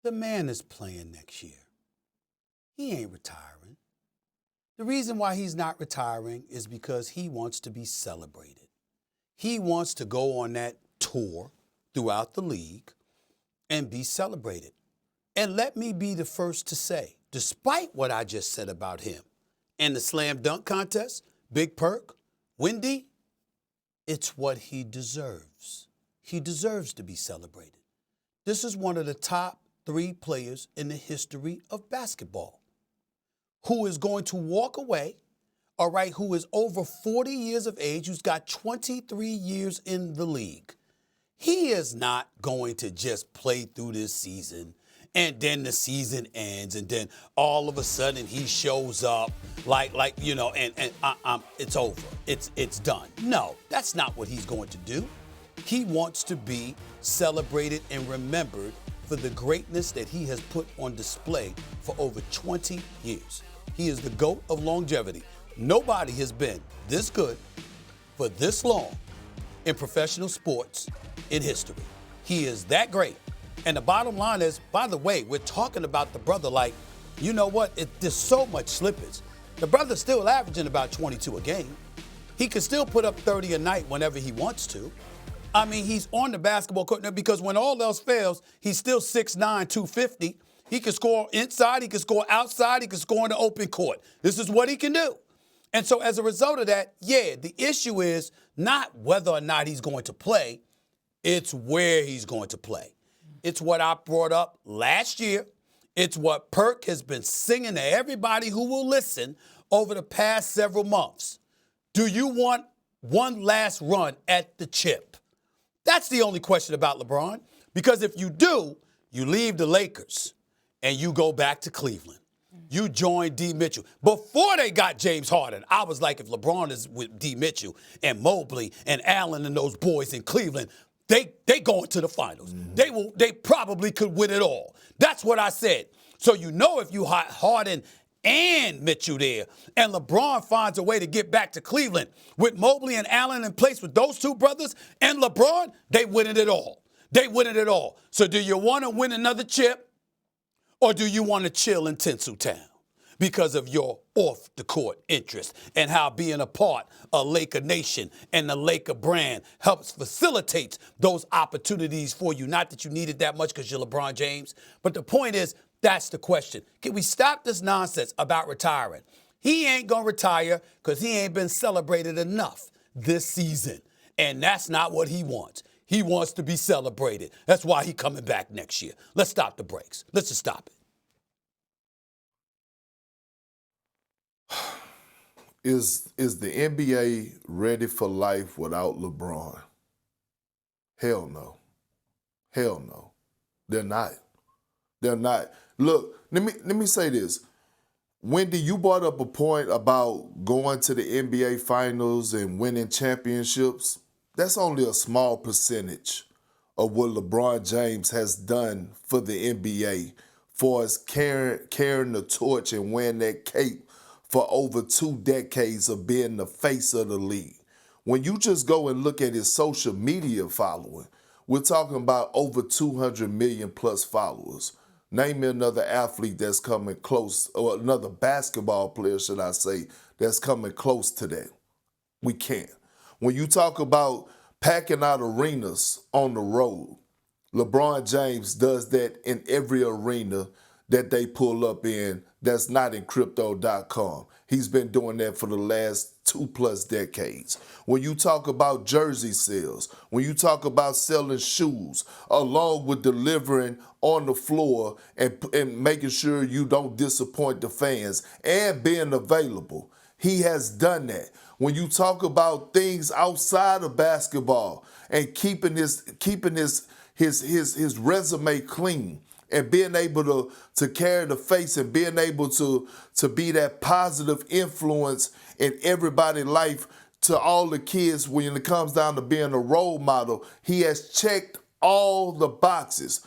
The man is playing next year. He ain't retiring. The reason why he's not retiring is because he wants to be celebrated. He wants to go on that tour throughout the league and be celebrated. And let me be the first to say, despite what I just said about him and the slam dunk contest, Big Perk, Wendy, it's what he deserves. He deserves to be celebrated. This is one of the top 3 players in the history of basketball who is going to walk away, all right, who is over 40 years of age, who's got 23 years in the league. He is not going to just play through this season and then the season ends and then all of a sudden he shows up like and it's over. It's done. No, that's not what he's going to do. He wants to be celebrated and remembered for the greatness that he has put on display for over 20 years. He is the GOAT of longevity. Nobody has been this good for this long in professional sports in history. He is that great. And the bottom line is, by the way, we're talking about the brother like, you know what? There's so much slippage. The brother's still averaging about 22 a game. He can still put up 30 a night whenever he wants to. I mean, he's on the basketball court now because when all else fails, he's still 6'9", 250. He can score inside, he can score outside, he can score in the open court. This is what he can do. And so as a result of that, yeah, the issue is not whether or not he's going to play, it's where he's going to play. It's what I brought up last year. It's what Perk has been singing to everybody who will listen over the past several months. Do you want one last run at the chip? That's the only question about LeBron. Because if you do, you leave the Lakers and you go back to Cleveland. You join D. Mitchell. Before they got James Harden, I was like, if LeBron is with D. Mitchell and Mobley and Allen and those boys in Cleveland, they going to the finals. Mm-hmm. They probably could win it all. That's what I said. So you know if you Harden and Mitchell there, and LeBron finds a way to get back to Cleveland with Mobley and Allen in place with those two brothers and LeBron, they win it all. They win it all. So do you want to win another chip, or do you want to chill in Tinseltown because of your off-the-court interest and how being a part of Laker Nation and the Laker brand helps facilitate those opportunities for you? Not that you need it that much because you're LeBron James, but the point is, that's the question. Can we stop this nonsense about retiring? He ain't going to retire because he ain't been celebrated enough this season, and that's not what he wants. He wants to be celebrated. That's why he's coming back next year. Let's stop the brakes. Let's just stop it. Is the NBA ready for life without LeBron? Hell no. Hell no. They're not. They're not. Look, let me say this. Wendy, you brought up a point about going to the NBA Finals and winning championships. That's only a small percentage of what LeBron James has done for the NBA for us carrying the torch and wearing that cape for over 2 decades of being the face of the league. When you just go and look at his social media following, we're talking about over 200 million plus followers. Name me another athlete that's coming close, or another basketball player, should I say, that's coming close to that. We can't. When you talk about packing out arenas on the road, LeBron James does that in every arena that they pull up in that's not in crypto.com. He's been doing that for the last 2+ decades. When you talk about jersey sales, when you talk about selling shoes, along with delivering on the floor and making sure you don't disappoint the fans and being available, he has done that. When you talk about things outside of basketball and keeping his resume clean, and being able to carry the face and being able to be that positive influence in everybody's life to all the kids when it comes down to being a role model, he has checked all the boxes.